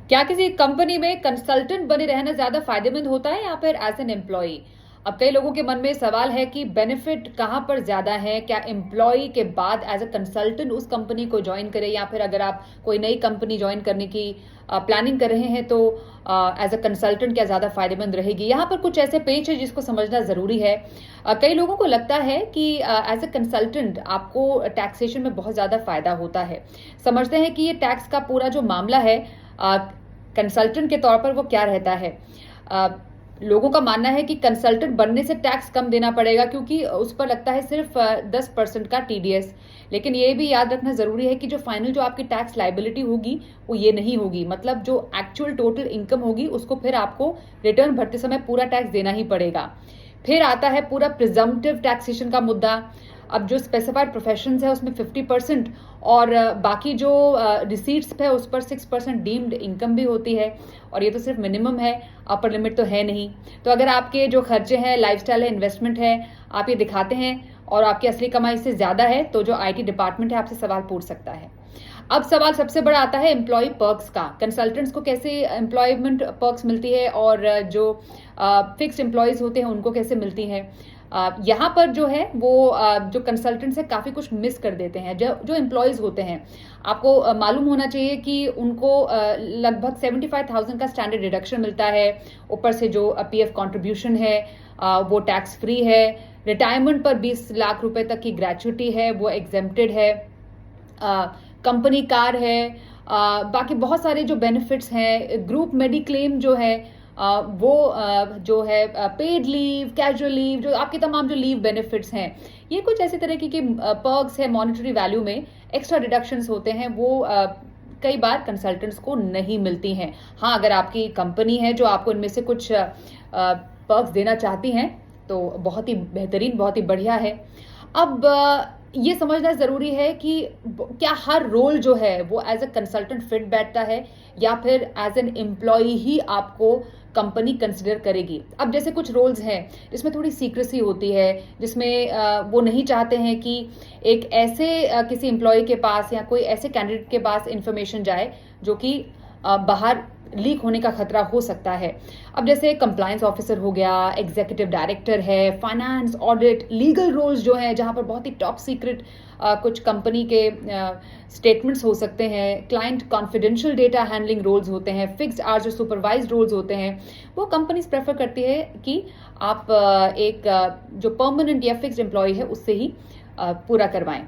क्या किसी कंपनी में कंसल्टेंट बने रहना ज्यादा फायदेमंद होता है या फिर एज एन एम्प्लॉय? अब कई लोगों के मन में सवाल है कि बेनिफिट कहां पर ज्यादा है, क्या एम्प्लॉय के बाद एज अ कंसल्टेंट उस कंपनी को ज्वाइन करें या फिर अगर आप कोई नई कंपनी ज्वाइन करने की प्लानिंग कर रहे हैं तो एज अ कंसल्टेंट क्या ज्यादा फायदेमंद रहेगी। यहाँ पर कुछ ऐसे पेज है जिसको समझना जरूरी है। कई लोगों को लगता है कि एज अ कंसल्टेंट आपको टैक्सेशन में बहुत ज्यादा फायदा होता है, समझते हैं कि ये टैक्स का पूरा जो मामला है कंसल्टेंट के तौर पर वो क्या रहता है। लोगों का मानना है कि कंसल्टेंट बनने से टैक्स कम देना पड़ेगा क्योंकि उस पर लगता है सिर्फ 10% का टीडीएस। लेकिन ये भी याद रखना जरूरी है कि जो फाइनल जो आपकी टैक्स लाइबिलिटी होगी वो ये नहीं होगी, मतलब जो एक्चुअल टोटल इनकम होगी उसको फिर आपको रिटर्न भरते समय पूरा टैक्स देना ही पड़ेगा। फिर आता है पूरा प्रिजम्पटिव टैक्सेशन का मुद्दा। अब जो स्पेसिफाइड प्रोफेशंस है उसमें 50% और बाकी जो रिसीट्स है उस पर 6% डीम्ड इनकम भी होती है, और ये तो सिर्फ मिनिमम है, अपर लिमिट तो है नहीं। तो अगर आपके जो खर्चे हैं, लाइफस्टाइल है, इन्वेस्टमेंट है, आप ये दिखाते हैं और आपकी असली कमाई से ज्यादा है तो जो आईटी डिपार्टमेंट है आपसे सवाल पूछ सकता है। अब सवाल सबसे बड़ा आता है एम्प्लॉय पर्क्स का। कंसल्टेंट्स को कैसे एम्प्लॉयमेंट पर्क्स मिलती है और जो फिक्स्ड एम्प्लॉयज होते हैं उनको कैसे मिलती है। यहाँ पर जो है वो जो कंसल्टेंट्स है काफ़ी कुछ मिस कर देते हैं। जो एम्प्लॉयज़ होते हैं आपको मालूम होना चाहिए कि उनको लगभग 75,000 का स्टैंडर्ड डिडक्शन मिलता है। ऊपर से जो पीएफ कंट्रीब्यूशन है वो टैक्स फ्री है। रिटायरमेंट पर 20 लाख रुपए तक की ग्रेच्युटी है, वो एग्जेम्प्टेड है। कंपनी कार है। बाकी बहुत सारे जो बेनिफिट्स हैं, ग्रुप मेडिक्लेम जो है वो जो है पेड लीव, कैजुअल लीव, जो आपके तमाम जो लीव बेनिफिट्स हैं, ये कुछ ऐसे तरह की पर्क्स है मॉनेटरी वैल्यू में एक्स्ट्रा डिडक्शंस होते हैं, वो कई बार कंसल्टेंट्स को नहीं मिलती हैं। हाँ, अगर आपकी कंपनी है जो आपको इनमें से कुछ पर्क्स देना चाहती हैं तो बहुत ही बेहतरीन, बहुत ही बढ़िया है। अब ये समझना जरूरी है कि क्या हर रोल जो है वो एज अ कंसल्टेंट फिट बैठता है या फिर एज एन एम्प्लॉय ही आपको कंपनी कंसिडर करेगी। अब जैसे कुछ रोल्स हैं जिसमें थोड़ी सीक्रेसी होती है, जिसमें वो नहीं चाहते हैं कि एक ऐसे किसी एम्प्लॉय के पास या कोई ऐसे कैंडिडेट के पास इंफॉर्मेशन जाए जो कि बाहर लीक होने का खतरा हो सकता है। अब जैसे कंप्लायंस ऑफिसर हो गया, एग्जीक्यूटिव डायरेक्टर है, फाइनेंस, ऑडिट, लीगल रोल्स जो हैं जहां पर बहुत ही टॉप सीक्रेट कुछ कंपनी के स्टेटमेंट्स हो सकते हैं, client confidential data handling roles होते हैं, फिक्स्ड आवर्स जो सुपरवाइज्ड रोल्स होते हैं, वो कंपनीज प्रेफर करती है कि आप एक जो परमानेंट या फिक्स्ड एम्प्लॉय है उससे ही पूरा करवाएं।